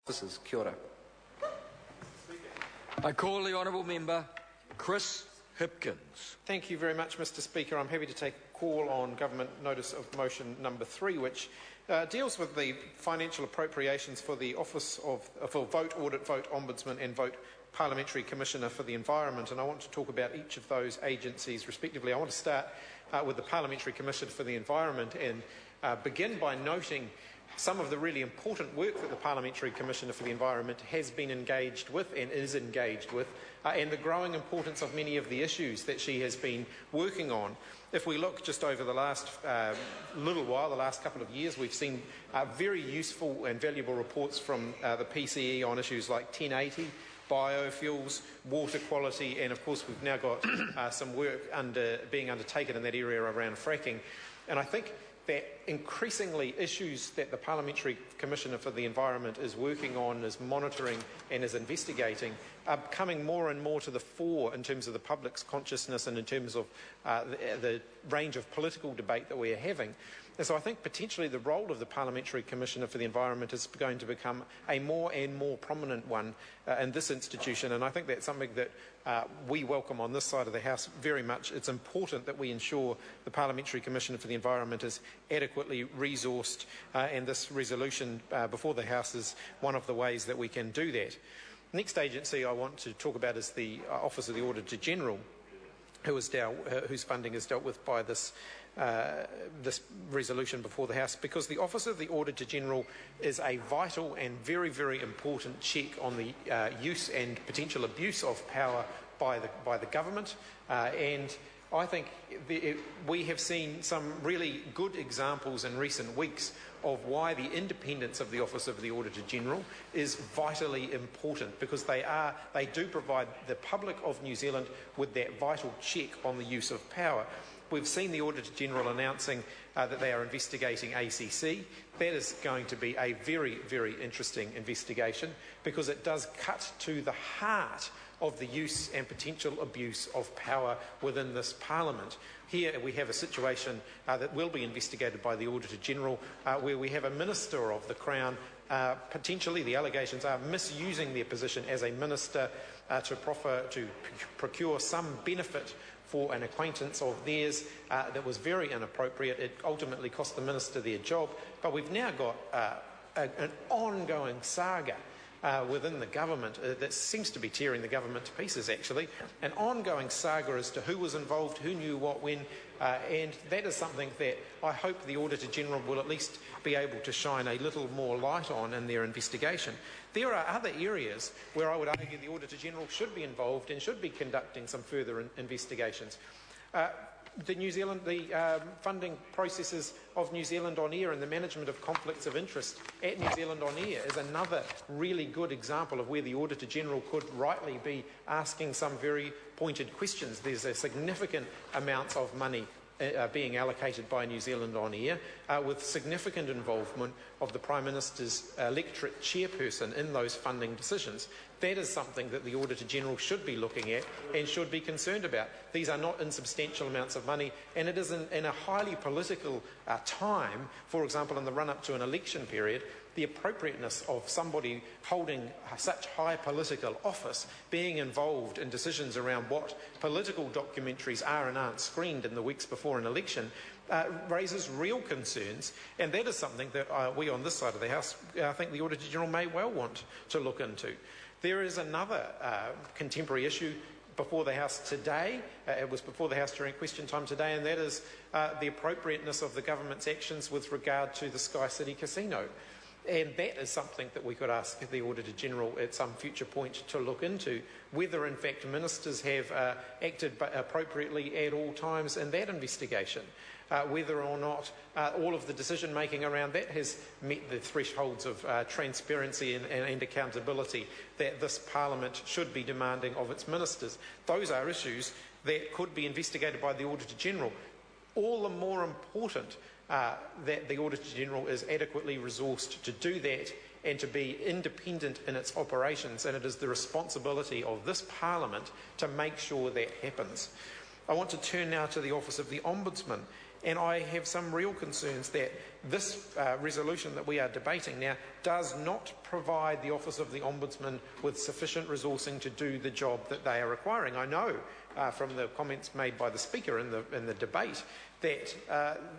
Officers, kia ora. I call the honourable member Chris Hipkins. Thank you very much, Mr Speaker. I'm happy to take a call on Government Notice of Motion number 3, which deals with the financial appropriations for the Office of Vote, Audit, Vote, Ombudsman and Vote Parliamentary Commissioner for the Environment, and I want to talk about each of those agencies respectively. I want to start with the Parliamentary Commissioner for the Environment and begin by noting some of the really important work that the Parliamentary Commissioner for the Environment has been engaged with and is engaged with, and the growing importance of many of the issues that she has been working on. If we look just over the last little while, the last couple of years, we've seen very useful and valuable reports from the PCE on issues like 1080, biofuels, water quality, and of course we've now got some work being undertaken in that area around fracking. And I think that increasingly issues that the Parliamentary Commissioner for the Environment is working on, is monitoring and is investigating are coming more and more to the fore in terms of the public's consciousness and in terms of the range of political debate that we are having. And so I think potentially the role of the Parliamentary Commissioner for the Environment is going to become a more and more prominent one in this institution, and I think that's something that we welcome on this side of the House very much. It's important that we ensure the Parliamentary Commissioner for the Environment is adequately resourced, and this resolution before the House is one of the ways that we can do that. Next agency I want to talk about is the Office of the Auditor General, whose funding is dealt with by this resolution before the House, because the Office of the Auditor General is a vital and very, very important check on the use and potential abuse of power by the government, and I think we have seen some really good examples in recent weeks of why the independence of the Office of the Auditor General is vitally important, because they do provide the public of New Zealand with that vital check on the use of power. We've seen the Auditor General announcing that they are investigating ACC. That is going to be a very, very interesting investigation, because it does cut to the heart of the use and potential abuse of power within this Parliament. Here we have a situation that will be investigated by the Auditor General, where we have a Minister of the Crown, potentially the allegations are misusing their position as a Minister to procure some benefit for an acquaintance of theirs that was very inappropriate. It ultimately cost the Minister their job, but we've now got an ongoing saga within the government that seems to be tearing the government to pieces, actually. An ongoing saga as to who was involved, who knew what when, and that is something that I hope the Auditor General will at least be able to shine a little more light on in their investigation. There are other areas where I would argue the Auditor General should be involved and should be conducting some further investigations. The funding processes of New Zealand On Air and the management of conflicts of interest at New Zealand On Air is another really good example of where the Auditor General could rightly be asking some very pointed questions. There's a significant amounts of money being allocated by New Zealand On Air, with significant involvement of the Prime Minister's electorate chairperson in those funding decisions. That is something that the Auditor General should be looking at and should be concerned about. These are not insubstantial amounts of money, and it is in a highly political time, for example in the run-up to an election period, the appropriateness of somebody holding such high political office being involved in decisions around what political documentaries are and aren't screened in the weeks before an election raises real concerns, and that is something that we on this side of the House, I think the Auditor General may well want to look into. There is another contemporary issue before the House today. It was before the House during question time today, and that is the appropriateness of the government's actions with regard to the Sky City Casino. And that is something that we could ask the Auditor General at some future point to look into, whether in fact ministers have acted appropriately at all times in that investigation, whether or not all of the decision making around that has met the thresholds of transparency and accountability that this Parliament should be demanding of its ministers. Those are issues that could be investigated by the Auditor General. All the more important that the Auditor General is adequately resourced to do that and to be independent in its operations, and it is the responsibility of this Parliament to make sure that happens. I want to turn now to the Office of the Ombudsman, And I have some real concerns that this resolution that we are debating now does not provide the Office of the Ombudsman with sufficient resourcing to do the job that they are requiring. I know from the comments made by the Speaker in the debate that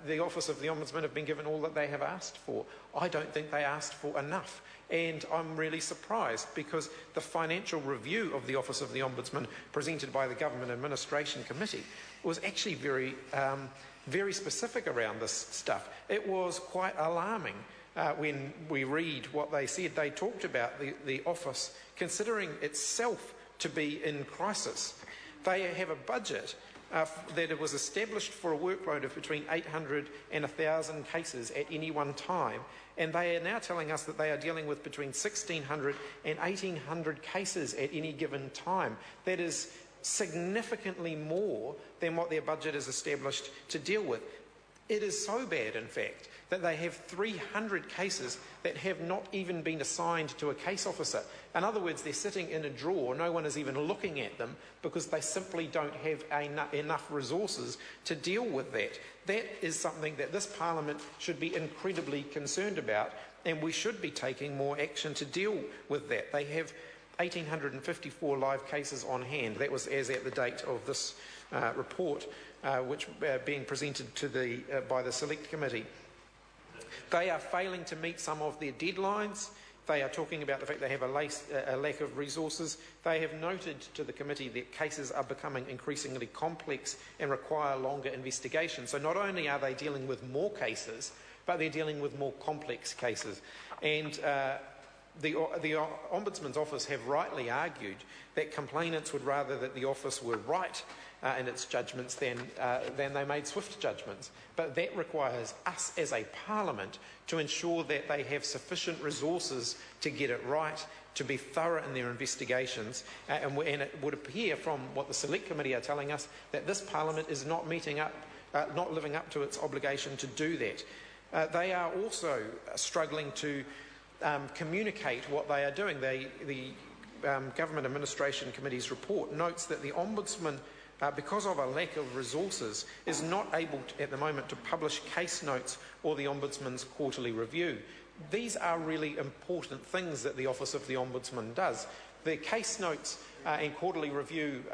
the Office of the Ombudsman have been given all that they have asked for. I don't think they asked for enough. And I'm really surprised because the financial review of the Office of the Ombudsman presented by the Government Administration Committee was actually very specific around this stuff. It was quite alarming when we read what they said. They talked about the office considering itself to be in crisis. They have a budget that it was established for a workload of between 800 and 1,000 cases at any one time, and they are now telling us that they are dealing with between 1,600 and 1,800 cases at any given time. That is significantly more than what their budget is established to deal with. It is so bad, in fact, that they have 300 cases that have not even been assigned to a case officer. In other words, they're sitting in a drawer, no one is even looking at them because they simply don't have enough resources to deal with that. That is something that this Parliament should be incredibly concerned about, and we should be taking more action to deal with that. They have 1,854 live cases on hand. That was as at the date of this report, which being presented to by the Select Committee. They are failing to meet some of their deadlines. They are talking about the fact they have a lack of resources. They have noted to the committee that cases are becoming increasingly complex and require longer investigation. So not only are they dealing with more cases, but they're dealing with more complex cases. And the Ombudsman's Office have rightly argued that complainants would rather that the Office were right in its judgments than they made swift judgments. But that requires us as a Parliament to ensure that they have sufficient resources to get it right, to be thorough in their investigations, and it would appear from what the Select Committee are telling us that this Parliament is not living up to its obligation to do that. They are also struggling to communicate what they are doing. The Government Administration Committee's report notes that the Ombudsman, because of a lack of resources, is not able at the moment to publish case notes or the Ombudsman's quarterly review. These are really important things that the Office of the Ombudsman does. The case notes and quarterly review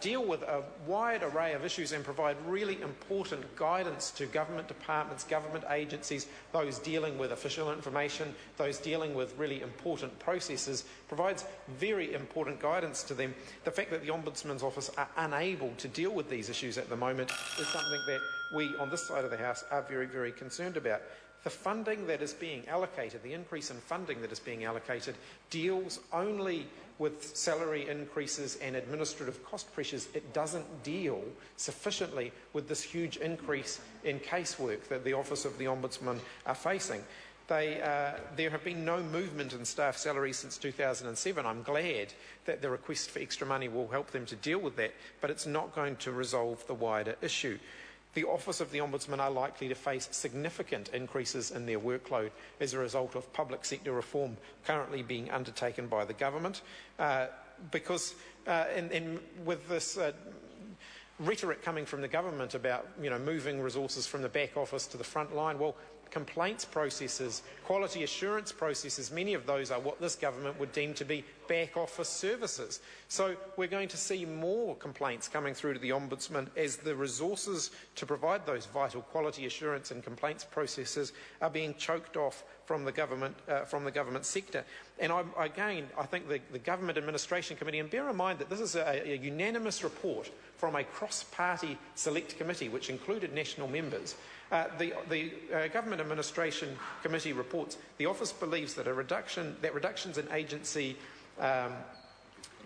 deal with a wide array of issues and provide really important guidance to government departments, government agencies, those dealing with official information, those dealing with really important processes, provides very important guidance to them. The fact that the Ombudsman's Office are unable to deal with these issues at the moment is something that we on this side of the House are very, very concerned about. The funding that is being allocated, the increase in funding that is being allocated, deals only with salary increases and administrative cost pressures. It doesn't deal sufficiently with this huge increase in casework that the Office of the Ombudsman are facing. There have been no movement in staff salaries since 2007. I'm glad that the request for extra money will help them to deal with that, but it's not going to resolve the wider issue. The Office of the Ombudsman are likely to face significant increases in their workload as a result of public sector reform currently being undertaken by the government, because with this rhetoric coming from the government about moving resources from the back office to the front line, well, complaints processes, quality assurance processes, many of those are what this government would deem to be back office services. So we're going to see more complaints coming through to the Ombudsman as the resources to provide those vital quality assurance and complaints processes are being choked off from the government sector. And I think the Government Administration Committee, and bear in mind that this is a unanimous report from a cross-party select committee which included national members. The Government Administration Committee reports the Office believes that reductions in agency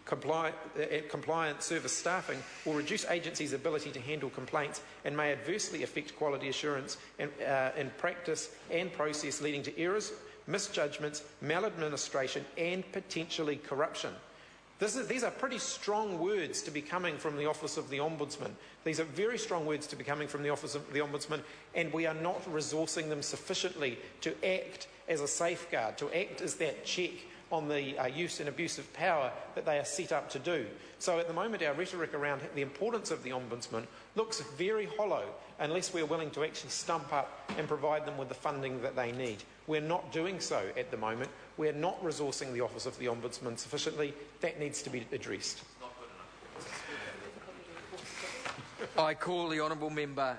compliance service staffing will reduce agencies' ability to handle complaints and may adversely affect quality assurance in practice and process, leading to errors, misjudgments, maladministration and potentially corruption. These are pretty strong words to be coming from the Office of the Ombudsman. These are very strong words to be coming from the Office of the Ombudsman, and we are not resourcing them sufficiently to act as a safeguard, to act as that check on the use and abuse of power that they are set up to do. So at the moment, our rhetoric around the importance of the Ombudsman looks very hollow unless we're willing to actually stump up and provide them with the funding that they need. We're not doing so at the moment. We're not resourcing the Office of the Ombudsman sufficiently. That needs to be addressed. I call the honourable member